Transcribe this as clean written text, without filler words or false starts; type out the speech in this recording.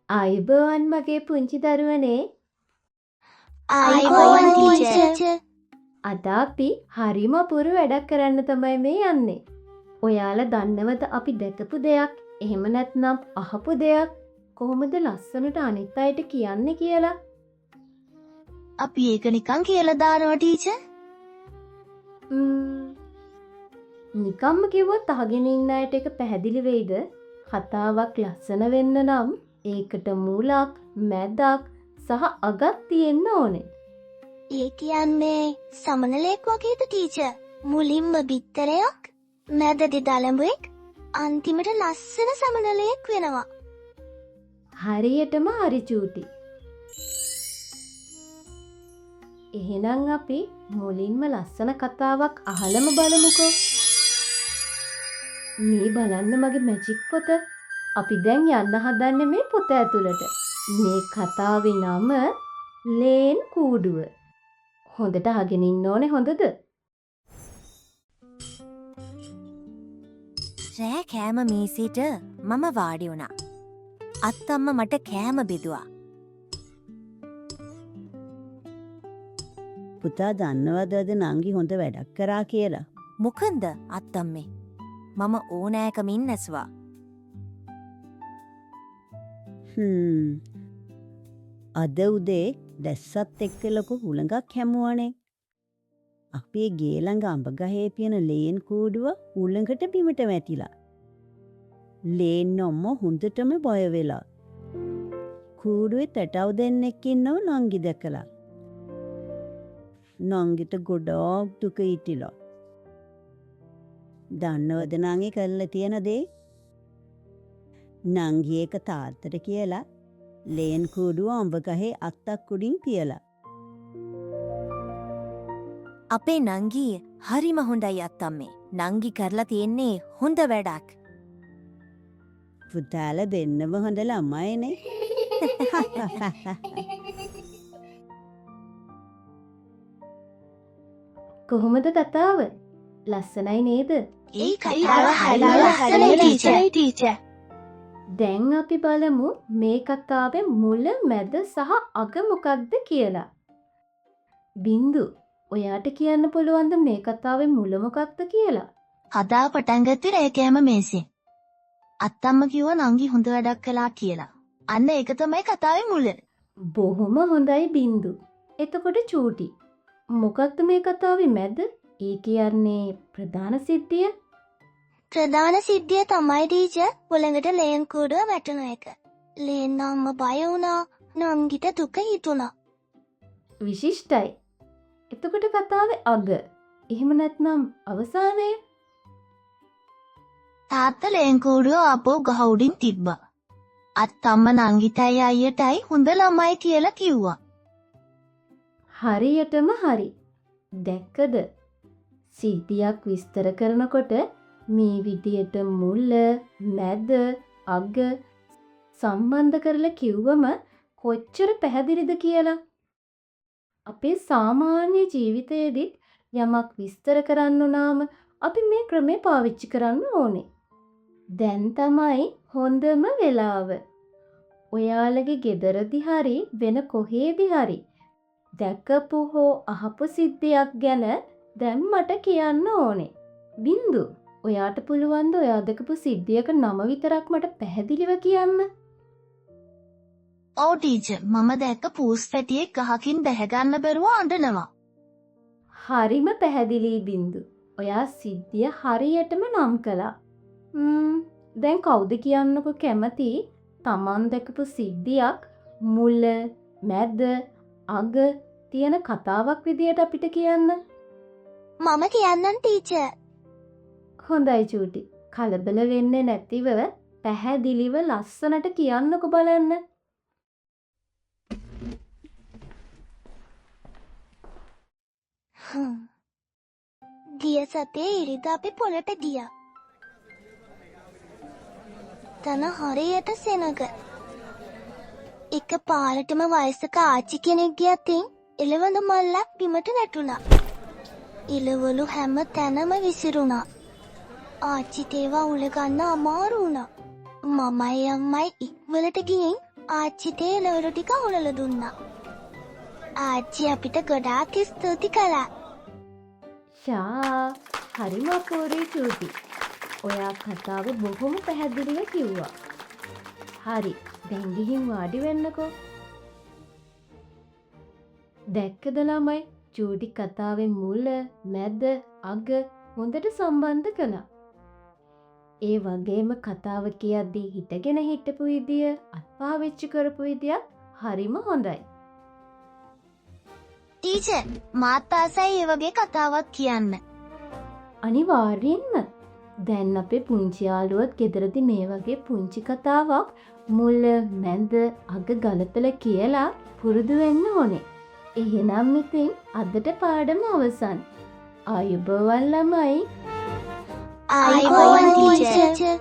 ආයුබෝවන් මගේ පුංචි දරුවනේ. ආයුබෝවන් ටීචර්. අද අපි හරිම අපූර්ව වැඩක් කරන්න තමයි මේ යන්නේ. ඔයාලා දන්නවද අපි දැකපු දෙයක්, එහෙම නැත්නම් අහපු දෙයක් කොහොමද ලස්සනට අනිත් අයට කියන්නේ කියලා? අපි ඒක නිකන් කියලා දානවා ටීචර්. නිකම්ම කිව්වොත් අහගෙන ඉන්න අයට ඒක පැහැදිලි වෙයිද? කතාවක් ලස්සන වෙන්න නම් ඒකට මූලක්, මැදක් සහ අගක් තියෙන්න ඕනේ. ඒ කියන්නේ සමනලයක් වගේද ටීචර්? මුලින්ම බිත්තරයක්, මැදදී දලඹුවෙක්, අන්තිමට ලස්සන සමනලයක් වෙනවා. හරියටම හරි චූටි. එහෙනම් අපි මුලින්ම ලස්සන කතාවක් අහලම බලමුකෝ. මේ බලන්න මගේ මැජික් පොත. අපි දැන් යන්න හදන්නේ මේ පොත ඇතුළට. මේ කතාවේ නම ලේන් කූඩුව. හොඳට අහගෙන ඉන්න ඕනේ හොඳද? රෑ කෑම මේසෙට මම වාඩි වුණා. අත්තම්ම මට කෑම බෙදුවා. පුතා දන්නවද නංගි හොඳ වැඩක් කරා කියලා? මොකන්ද අත්තම්මේ? මම ඕනෑකමින් ඇසුවා. අද උදේ දැස්සත් එක්ක ලොකු හුළඟක් හැමුවනේ. අපේ ගේ ළඟ අඹ ගහේ පියන ලේන් කූඩුව හුළඟට බිමට වැටිලා. ලේන් අම්මා හොඳටම බය වෙලා. කූඩුවේ තටව් දෙන්නෙක් ඉන්නව නංගි දැකලා. නංගිට ගොඩාක් දුක හිතිලා. දන්නවද නංගි කරලා තියෙන දේ? නංගි ඒක තාත්තට කියලා ලේන් කූඩුව අඹ ගහේ අත්තක් උඩින් තියලා. අපේ නංගී හරිම හොඳයි අත්තම්මේ. නංගි කරලා තියෙන්නේ හොඳ වැඩක්. පුතාලා දෙන්නම හොඳ ළමයිනේ. කොහොමද කතාව? ලස්සනයි නේද? ඒ කතාව හරිම ලස්සනයි ටීචර්. දැන් අපි බලමු මේ කතාවේ මුල, මැද සහ අග මොකක්ද කියලා. බින්දු, ඔයාට කියන්න පුළුවන්ද මේ කතාවේ මුල මොකක්ද කියලා? කතාව පටන් ගත්තේ රෑ කෑම මේසෙන්. අත්තම්ම කිව්වා නංගි හොඳ වැඩක් කළා කියලා. අන්න ඒක තමයි කතාවේ මුල. බොහොම හොඳයි බින්දු. එතකොට චූටි, මොකක්ද මේ කතාවේ මැද? ඒ කියන්නේ ප්‍රධාන සිද්ධිය? ප්‍රධාන සිද්ධිය තමයි ටීචර් හුළඟට ලේන් කූඩුව වැටුණ එක. ලේන් අම්ම බය වුණා. නංගිට දුක හිතුණා. විශිෂ්ටයි. එතකොට කතාවේ අග, එහෙම නැත්නම් අවසානය? තාත්තා ලේන් කූඩුව ආපහු ගහ උඩින් තිබ්බා. අත්තම්ම නංගිටයි අයියටයි හොඳ ළමයි කියලා කිව්වා. හරියටම හරි. දැක්කද? සිද්ධියක් විස්තර කරනකොට මේ විදියට මුල, මැද, අග සම්බන්ධ කරලා කිව්වම කොච්චර පැහැදිලිද කියලා. අපේ සාමාන්‍ය ජීවිතයේදී යමක් විස්තර කරන්න උනාම අපි මේ ක්‍රමේ පාවිච්චි කරන්න ඕනේ. දැන් තමයි හොඳම වෙලාව. ඔයාලගේ ගෙදරදී හරි වෙන කොහේදී හරි දැකපු හෝ අහපු සිද්ධියක් ගැන දැන් මට කියන්න ඕනේ. බින්දු, ඔයාට පුළුවන්ද ඔයා දැකපු සිද්ධියක නම විතරක් මට පැහැදිලිව කියන්න? ඔව් ටීචර්, මම දැක්ක පූස් පැටියෙක් ගහකින් බැහැ ගන්න බැරුව අඬනවා. හරිම පැහැදිලි බින්දු. ඔයා සිද්ධිය හරියටම නම් කළා. දැන් කවුද කියන්නකො කැමති තමන් දැකපු සිද්ධියක් මුල, මැද, අග තියෙන කතාවක් විදියට අපිට කියන්න? මම කියන්නම් ටීචර්. හොඳයි චූටි. කලබල වෙන්නේ නැතිව පැහැදිලිව ලස්සනට කියන්නකො බලන්න. ගිය සතියේ ඉරිදා අපි පොළට ගියා. තන හරියට සෙනග. එක පාරටම වයසක ආච්චි කෙනෙක්ගේ අතින් එළවලු මල්ලක් බිමට වැටුණා. එළවලු හැම තැනම විසිරුණා. ආච්චිට ඒවා උලගන්න අමාරු වුණා. මමයි අම්මයි ඉක්මනට ගිහින් ආච්චිට එළවලු ටික උලලා දුන්නා. ආච්චි අපිට ගොඩාක් ස්තුති කළා. ෂා හරිම අපූර්වයි චූටි. ඔයා කතාව බොහොම පැහැදිලිව කිව්වා. හරි දැන් ගිහින් වාඩි වෙන්නකෝ. දැක්කද ළමයි චූටි කතාවේ මුල මැද අග හොඳට සම්බන්ධ කළා. ඒ වගේම කතාව කියද්දී හිටගෙන හිටපු විදිය අත්පාවිච්චි කරපු විදියත් හරිම හොඳයි. ටීචර් මාත් ආසයි ඒ වගේ කතාවක් කියන්න. අනිවාර්යෙන්ම දැන් අපේ පුංචි යාළුවොත් ගෙදරදී මේ වගේ පුංචි කතාවක් මුල මැද අග ගලපලා කියලා පුරුදු වෙන්න ඕනේ. එහෙනම් ඉතින් අදට පාඩම අවසන්. ආයුබෝවන් ළමයි. ආයිබෝවන් ටීචර්.